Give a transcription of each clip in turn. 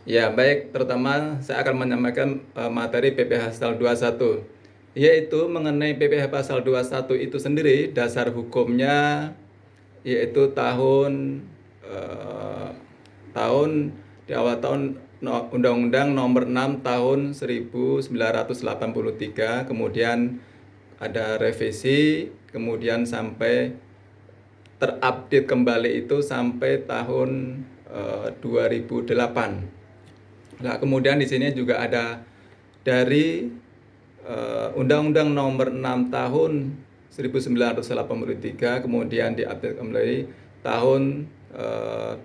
Ya, baik, terutama saya akan menyampaikan materi PPh pasal 21, yaitu mengenai PPh pasal 21 itu sendiri, dasar hukumnya yaitu eh, tahun di awal tahun Undang-Undang Nomor 6 Tahun 1983, kemudian ada revisi, kemudian sampai terupdate kembali itu sampai tahun 2008. Nah, kemudian di sini juga ada dari Undang-Undang Nomor 6 Tahun 1983, kemudian diupdate kembali tahun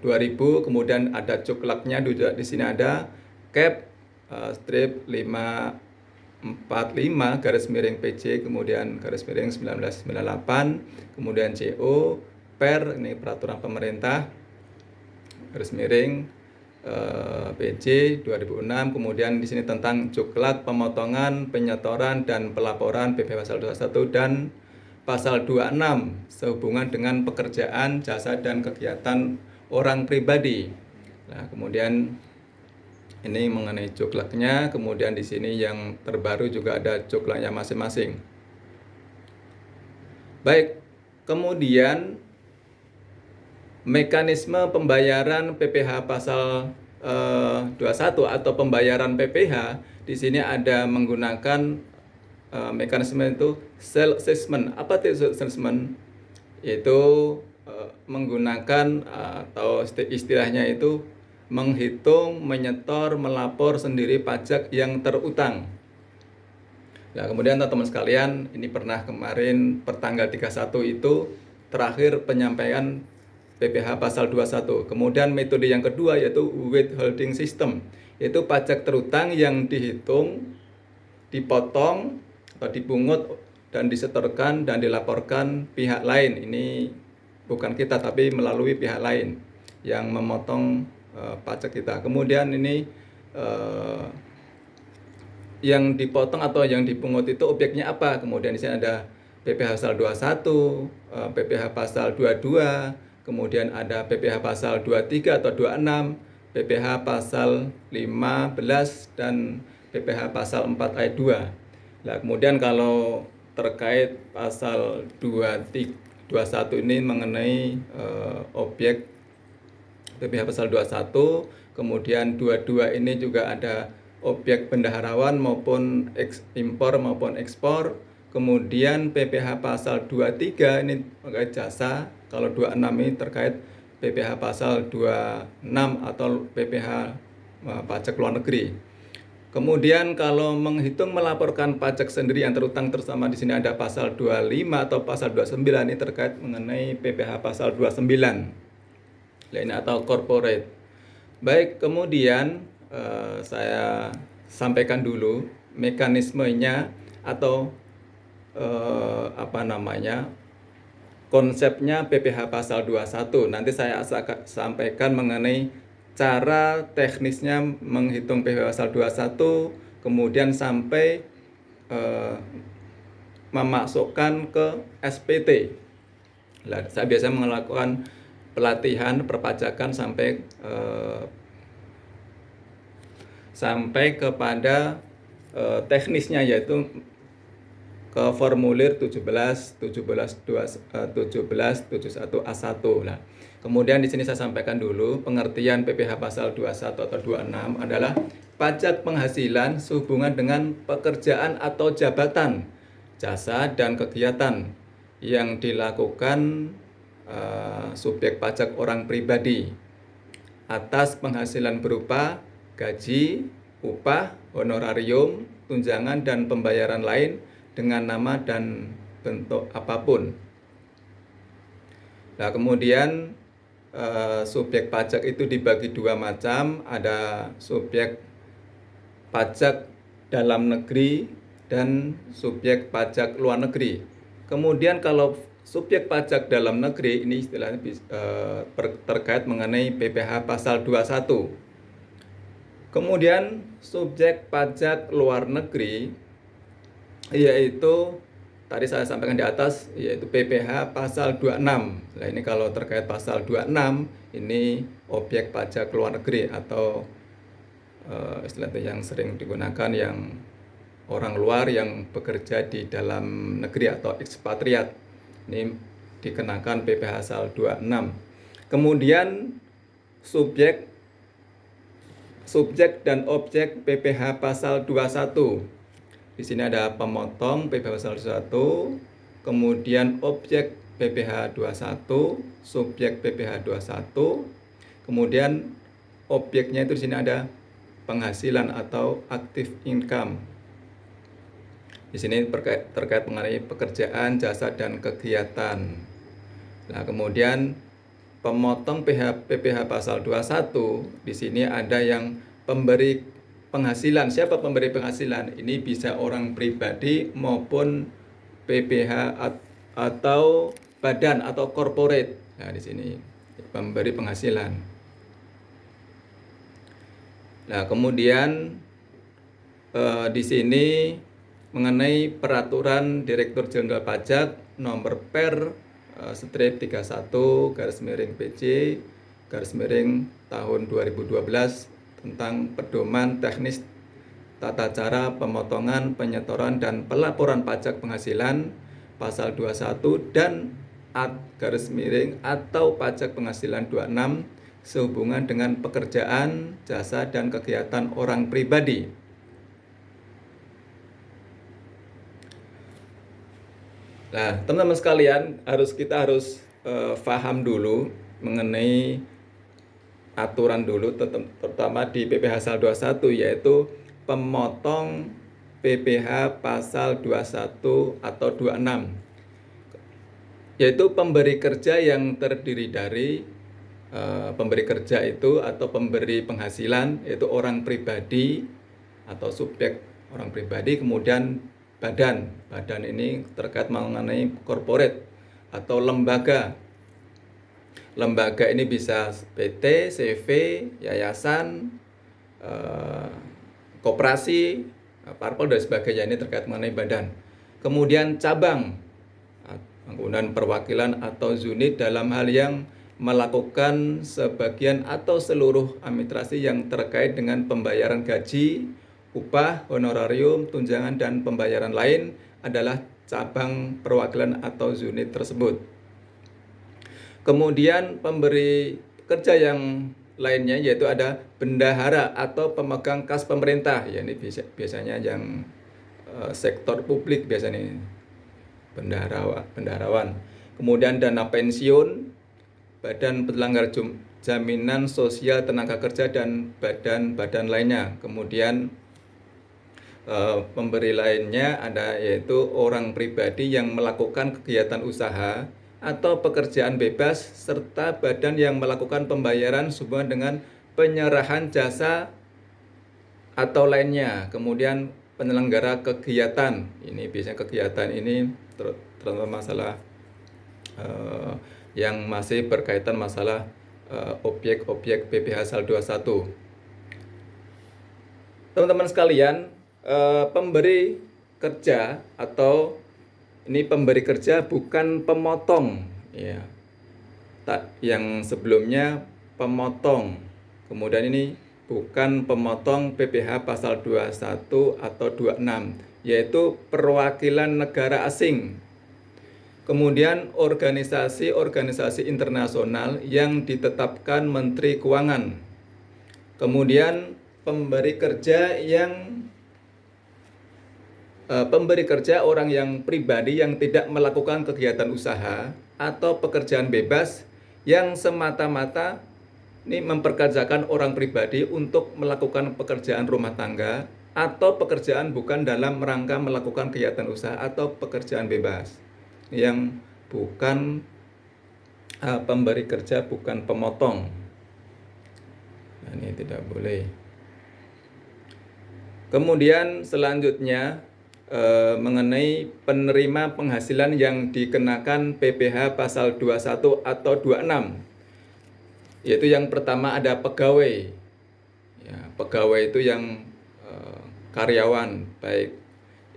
2000, kemudian ada cuklaknya juga di sini ada Cap strip 545 garis miring PC, kemudian garis miring 1998, kemudian CO per ini peraturan pemerintah garis miring PJ 2006, kemudian di sini tentang cuklak, pemotongan, penyetoran dan pelaporan PPh pasal 21 dan pasal 26 sehubungan dengan pekerjaan, jasa dan kegiatan orang pribadi. Nah, kemudian ini mengenai cuklaknya, kemudian di sini yang terbaru juga ada cuklaknya masing-masing. Baik, kemudian mekanisme pembayaran PPh pasal 21 atau pembayaran PPh di sini ada menggunakan mekanisme itu self assessment. Apa itu self assessment? Yaitu menggunakan atau istilahnya itu menghitung, menyetor, melapor sendiri pajak yang terutang. Nah, kemudian teman-teman sekalian, ini pernah kemarin pertanggal 31 itu terakhir penyampaian PPh pasal 21. Kemudian metode yang kedua yaitu withholding system, yaitu pajak terutang yang dihitung, dipotong atau dipungut dan disetorkan dan dilaporkan pihak lain. Ini bukan kita tapi melalui pihak lain yang memotong pajak kita. Kemudian ini yang dipotong atau yang dipungut itu objeknya apa? Kemudian di sini ada PPh pasal 21, PPh pasal 22, kemudian ada PPh pasal 23 atau 26, PPh pasal 15 dan PPh pasal 4 ayat 2. Nah, kemudian kalau terkait pasal 21 ini mengenai objek PPh pasal 21, kemudian 22 ini juga ada objek bendaharawan maupun impor maupun ekspor. Kemudian PPh pasal 23 ini terkait jasa, kalau 26 ini terkait PPh pasal 26 atau PPh pajak luar negeri. Kemudian kalau menghitung melaporkan pajak sendiri yang terutang terutama di sini ada pasal 25 atau pasal 29 ini terkait mengenai PPh pasal 29 lainnya atau corporate. Baik, kemudian saya sampaikan dulu mekanismenya atau konsepnya PPh pasal 21. Nanti saya akan sampaikan mengenai cara teknisnya menghitung PPh pasal 21, kemudian sampai memasukkan ke SPT. Nah, saya biasa melakukan pelatihan perpajakan sampai kepada teknisnya, yaitu ke formulir 1771A1. Nah, kemudian di sini saya sampaikan dulu pengertian PPh pasal 21 atau 26 adalah pajak penghasilan sehubungan dengan pekerjaan atau jabatan, jasa dan kegiatan yang dilakukan subjek pajak orang pribadi atas penghasilan berupa gaji, upah, honorarium, tunjangan dan pembayaran lain dengan nama dan bentuk apapun. Nah, kemudian subjek pajak itu dibagi dua macam, ada subjek pajak dalam negeri dan subjek pajak luar negeri. Kemudian kalau subjek pajak dalam negeri ini istilahnya terkait mengenai PPh pasal 21. Kemudian subjek pajak luar negeri yaitu tadi saya sampaikan di atas, yaitu PPh pasal 26. Nah, ini kalau terkait pasal 26 ini objek pajak luar negeri atau istilah itu yang sering digunakan yang orang luar yang bekerja di dalam negeri atau ekspatriat. Ini dikenakan PP pasal 26. Kemudian subjek dan objek PPh pasal 21. Di sini ada pemotong PPh pasal 21, kemudian objek PPh 21, subjek PPh 21, kemudian objeknya itu di sini ada penghasilan atau active income. Di sini terkait mengenai pekerjaan, jasa, dan kegiatan. Nah, kemudian pemotong PPh pasal 21, di sini ada yang pemberi penghasilan. Siapa pemberi penghasilan? Ini bisa orang pribadi maupun PPh atau badan atau corporate. Nah, di sini pemberi penghasilan. Nah, kemudian di sini mengenai peraturan Direktur Jenderal Pajak nomor per strip 31 PJ tahun 2012 tentang pedoman teknis tata cara pemotongan, penyetoran, dan pelaporan pajak penghasilan pasal 21 dan atau pajak penghasilan 26 sehubungan dengan pekerjaan, jasa, dan kegiatan orang pribadi. Nah, teman-teman sekalian, kita harus paham dulu mengenai aturan dulu, terutama di PPh pasal 21, yaitu pemotong PPh pasal 21 atau 26, yaitu pemberi kerja yang terdiri dari pemberi kerja itu atau pemberi penghasilan, yaitu orang pribadi atau subjek orang pribadi, kemudian badan ini terkait mengenai corporate atau lembaga. Lembaga ini bisa PT, CV, yayasan, koperasi, parpol, dan sebagainya. Ini terkait mengenai badan. Kemudian cabang, kemudian perwakilan atau unit dalam hal yang melakukan sebagian atau seluruh administrasi yang terkait dengan pembayaran gaji, upah, honorarium, tunjangan, dan pembayaran lain adalah cabang, perwakilan, atau unit tersebut. Kemudian pemberi kerja yang lainnya yaitu ada bendahara atau pemegang kas pemerintah. Ya, ini biasanya yang sektor publik biasanya bendaharawan. Kemudian dana pensiun, badan penyelenggara jaminan sosial tenaga kerja, dan badan-badan lainnya. Kemudian pemberi lainnya ada yaitu orang pribadi yang melakukan kegiatan usaha atau pekerjaan bebas, serta badan yang melakukan pembayaran sehubungan dengan penyerahan jasa atau lainnya. Kemudian penyelenggara kegiatan, ini biasanya kegiatan ini terutama masalah yang masih berkaitan masalah objek-objek PPh pasal 21. Teman-teman sekalian, pemberi kerja atau ini pemberi kerja bukan pemotong, ya. Yang sebelumnya pemotong. Kemudian ini bukan pemotong PPh pasal 21 atau 26, yaitu perwakilan negara asing. Kemudian organisasi internasional yang ditetapkan Menteri Keuangan. Kemudian pemberi kerja orang yang pribadi yang tidak melakukan kegiatan usaha atau pekerjaan bebas yang semata-mata ini memperkerjakan orang pribadi untuk melakukan pekerjaan rumah tangga atau pekerjaan bukan dalam rangka melakukan kegiatan usaha atau pekerjaan bebas. Yang bukan pemberi kerja bukan pemotong. Nah, ini tidak boleh. Kemudian selanjutnya mengenai penerima penghasilan yang dikenakan PPh pasal 21 atau 26. Yaitu yang pertama ada pegawai. Ya, pegawai itu yang karyawan, baik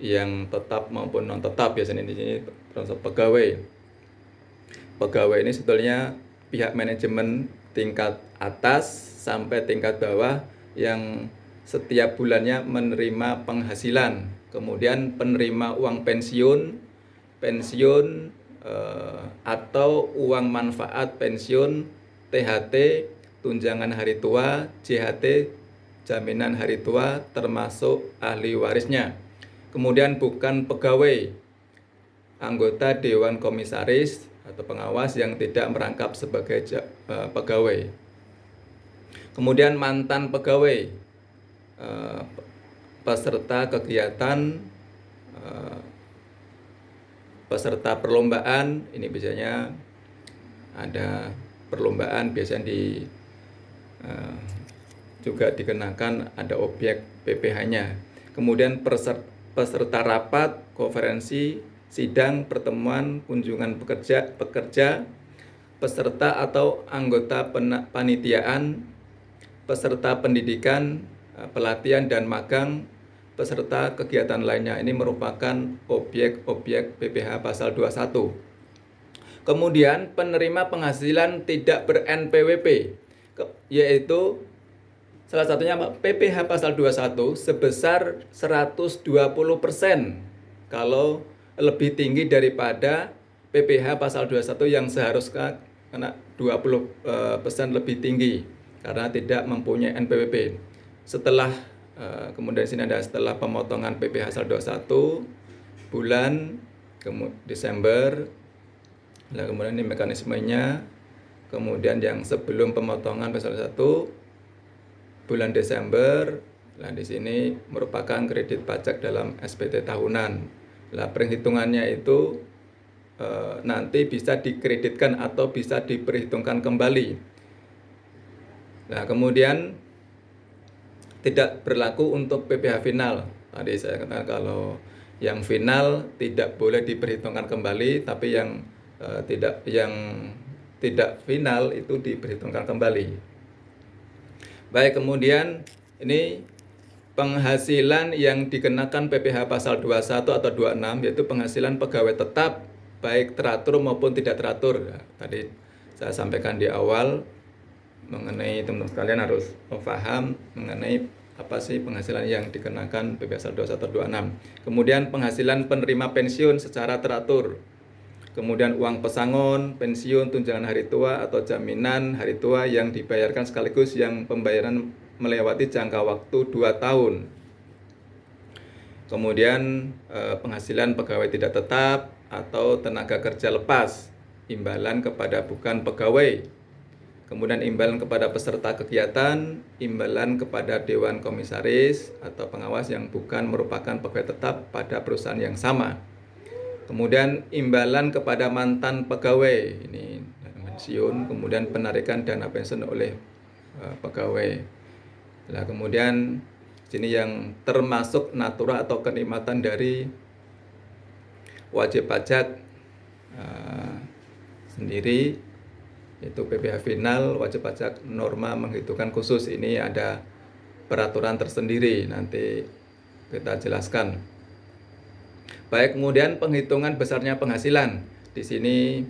yang tetap maupun non tetap, biasanya di sini termasuk pegawai. Pegawai ini sebetulnya pihak manajemen tingkat atas sampai tingkat bawah yang setiap bulannya menerima penghasilan. Kemudian penerima uang pensiun, atau uang manfaat pensiun, THT, tunjangan hari tua, JHT, jaminan hari tua, termasuk ahli warisnya. Kemudian bukan pegawai, anggota Dewan Komisaris atau pengawas yang tidak merangkap sebagai pegawai. Kemudian mantan pegawai, peserta kegiatan, peserta perlombaan, ini biasanya ada perlombaan, biasanya juga dikenakan ada objek PPh-nya. Kemudian peserta rapat, konferensi, sidang, pertemuan, kunjungan pekerja, peserta atau anggota panitiaan, peserta pendidikan, pelatihan dan magang, peserta kegiatan lainnya. Ini merupakan objek-objek PPh pasal 21. Kemudian penerima penghasilan tidak ber-NPWP, yaitu salah satunya PPh pasal 21 sebesar 120% kalau lebih tinggi daripada PPh pasal 21 yang seharusnya kena 20% lebih tinggi karena tidak mempunyai NPWP. Setelah kemudian sini ada setelah pemotongan PPh pasal 21 bulan Desember. Nah, kemudian ini mekanismenya. Kemudian yang sebelum pemotongan pasal 1 bulan Desember. Nah, di sini merupakan kredit pajak dalam SPT tahunan. Nah, perhitungannya itu nanti bisa dikreditkan atau bisa diperhitungkan kembali. Nah, kemudian tidak berlaku untuk PPh final. Tadi saya katakan kalau yang final tidak boleh diperhitungkan kembali, tapi yang tidak final itu diperhitungkan kembali. Baik, kemudian ini penghasilan yang dikenakan PPh pasal 21 atau 26 yaitu penghasilan pegawai tetap baik teratur maupun tidak teratur. Ya, tadi saya sampaikan di awal mengenai teman-teman sekalian harus paham mengenai apa sih penghasilan yang dikenakan PPh pasal 21 atau 26. Kemudian penghasilan penerima pensiun secara teratur. Kemudian uang pesangon, pensiun, tunjangan hari tua atau jaminan hari tua yang dibayarkan sekaligus yang pembayaran melewati jangka waktu 2 tahun. Kemudian penghasilan pegawai tidak tetap atau tenaga kerja lepas, imbalan kepada bukan pegawai. Kemudian imbalan kepada peserta kegiatan, imbalan kepada Dewan Komisaris atau pengawas yang bukan merupakan pegawai tetap pada perusahaan yang sama. Kemudian imbalan kepada mantan pegawai, ini pensiun, kemudian penarikan dana pensiun oleh pegawai. Nah, kemudian sini yang termasuk natura atau kenikmatan dari wajib pajak sendiri, yaitu PPh final, wajib pajak norma menghitungkan khusus. Ini ada peraturan tersendiri, nanti kita jelaskan. Baik, kemudian penghitungan besarnya penghasilan. Di sini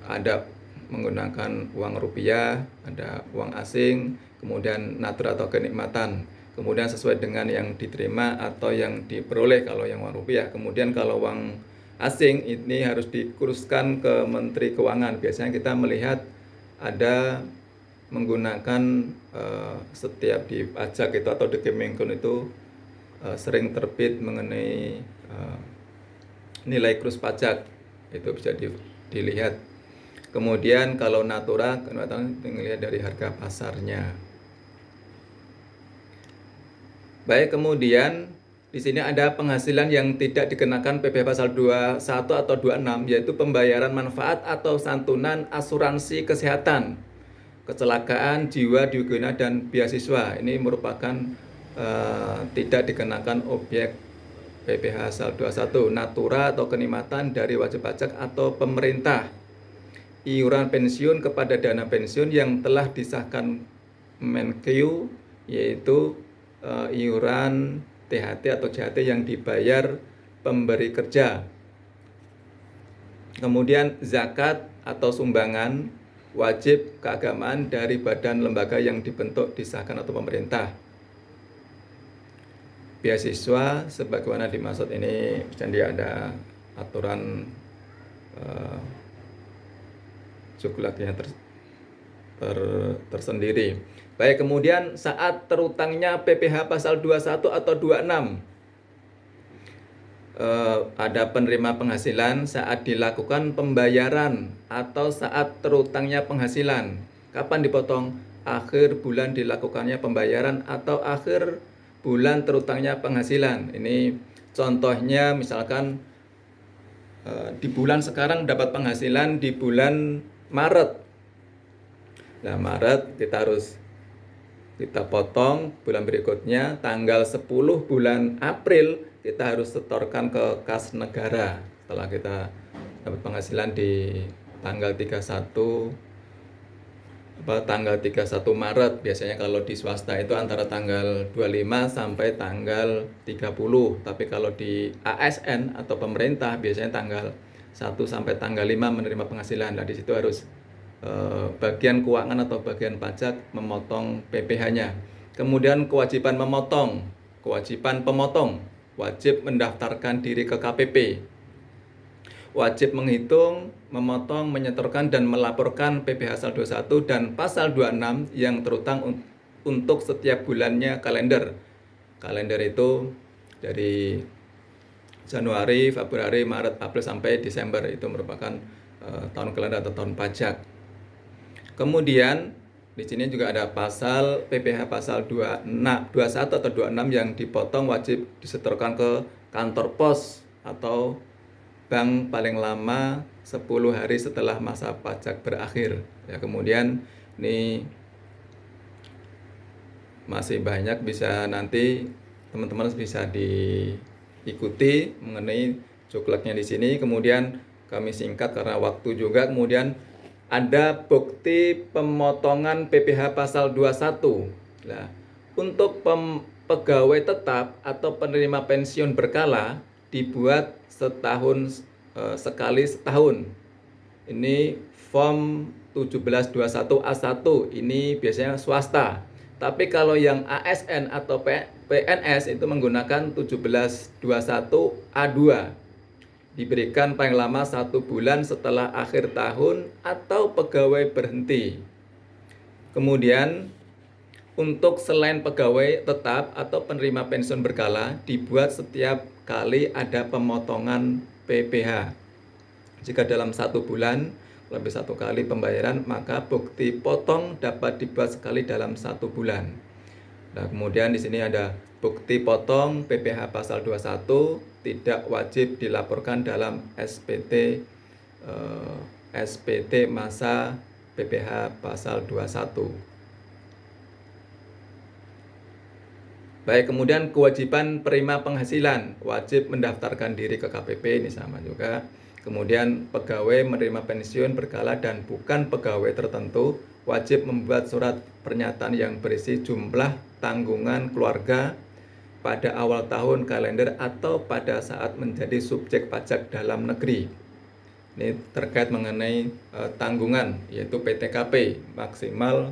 ada menggunakan uang rupiah, ada uang asing, kemudian natura atau kenikmatan. Kemudian sesuai dengan yang diterima atau yang diperoleh kalau yang uang rupiah. Kemudian kalau uang asing ini harus dikuruskan ke Menteri Keuangan. Biasanya kita melihat ada menggunakan setiap di pajak itu atau di Kemenkeu itu sering terbit mengenai nilai kurus pajak, itu bisa dilihat. Kemudian kalau natura dilihat dari harga pasarnya. Baik, kemudian di sini ada penghasilan yang tidak dikenakan PPh pasal 21 atau 26, yaitu pembayaran manfaat atau santunan asuransi kesehatan, kecelakaan, jiwa, diugena, dan beasiswa. Ini merupakan tidak dikenakan objek PPh pasal 21, natura atau kenikmatan dari wajib pajak atau pemerintah. Iuran pensiun kepada dana pensiun yang telah disahkan Menkeu, yaitu iuran THT atau JHT yang dibayar pemberi kerja. Kemudian zakat atau sumbangan wajib keagamaan dari badan lembaga yang dibentuk, disahkan atau pemerintah. beasiswa sebagaimana dimaksud ini, jadi ada aturan cuklatnya tersendiri. Baik, kemudian saat terutangnya PPh pasal 21 atau 26, ada penerima penghasilan saat dilakukan pembayaran atau saat terutangnya penghasilan. Kapan dipotong? Akhir bulan dilakukannya pembayaran atau akhir bulan terutangnya penghasilan. Ini contohnya misalkan di bulan sekarang dapat penghasilan di bulan Maret. Nah, Maret kita potong, bulan berikutnya tanggal 10 bulan April kita harus setorkan ke kas negara setelah kita dapat penghasilan di tanggal 31 Maret. Biasanya kalau di swasta itu antara tanggal 25 sampai tanggal 30. Tapi kalau di ASN atau pemerintah biasanya tanggal 1 sampai tanggal 5 menerima penghasilan. Nah, di situ harus bagian keuangan atau bagian pajak memotong PPh-nya. Kemudian kewajiban pemotong, wajib mendaftarkan diri ke KPP. Wajib menghitung, memotong, menyetorkan, dan melaporkan PPh pasal 21 dan pasal 26 yang terutang untuk setiap bulannya kalender. Kalender itu dari Januari, Februari, Maret, April, sampai Desember. Itu merupakan tahun kalender atau tahun pajak. Kemudian di sini juga ada pasal PPh pasal 21 atau 26 yang dipotong wajib disetorkan ke kantor pos atau bank paling lama 10 hari setelah masa pajak berakhir. Ya, kemudian ini masih banyak, bisa nanti teman-teman bisa diikuti mengenai cukleknya di sini. Kemudian kami singkat karena waktu juga. Kemudian ada bukti pemotongan PPh pasal 21. Nah, untuk pegawai tetap atau penerima pensiun berkala dibuat setahun sekali setahun. Ini form 1721A1, ini biasanya swasta. Tapi kalau yang ASN atau PNS itu menggunakan 1721A2. Diberikan paling lama 1 bulan setelah akhir tahun atau pegawai berhenti. Kemudian untuk selain pegawai tetap atau penerima pensiun berkala dibuat setiap kali ada pemotongan PPh. Jika dalam 1 bulan lebih 1 kali pembayaran, maka bukti potong dapat dibuat sekali dalam 1 bulan. Nah, kemudian di sini ada bukti potong PPh pasal 21 tidak wajib dilaporkan dalam SPT masa PPh pasal 21. Baik, kemudian kewajiban penerima penghasilan wajib mendaftarkan diri ke KPP, ini sama juga. Kemudian pegawai menerima pensiun berkala dan bukan pegawai tertentu wajib membuat surat pernyataan yang berisi jumlah tanggungan keluarga pada awal tahun kalender atau pada saat menjadi subjek pajak dalam negeri. Ini terkait mengenai tanggungan, yaitu PTKP maksimal.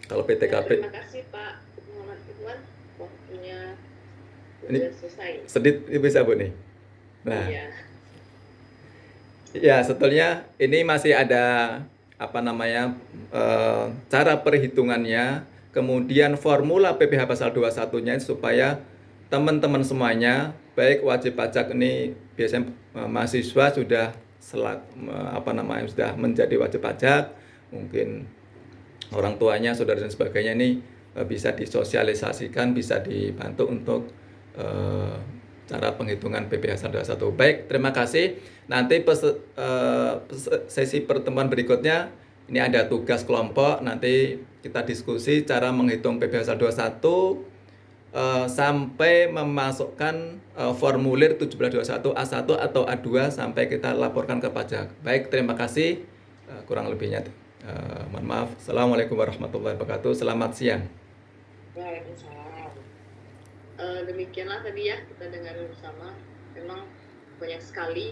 Kalau PTKP. Terima kasih Pak Muhammad Ridwan, waktunya sudah selesai. Sedikit bisa Bu nih. Nah, iya. Ya, sebetulnya ini masih ada cara perhitungannya, kemudian formula PPh pasal 21-nya supaya teman-teman semuanya, baik wajib pajak ini biasanya mahasiswa sudah sudah menjadi wajib pajak, mungkin orang tuanya, saudara dan sebagainya, ini bisa disosialisasikan, bisa dibantu untuk cara penghitungan PPh pasal 21. Baik, terima kasih. Nanti sesi pertemuan berikutnya ini ada tugas kelompok, nanti kita diskusi cara menghitung PPh pasal 21 sampai memasukkan formulir 1721A1 atau A2 sampai kita laporkan ke pajak. Baik, terima kasih. Kurang lebihnya mohon maaf. Assalamualaikum warahmatullahi wabarakatuh. Selamat siang. Waalaikumsalam. Demikianlah tadi ya kita dengar bersama, memang banyak sekali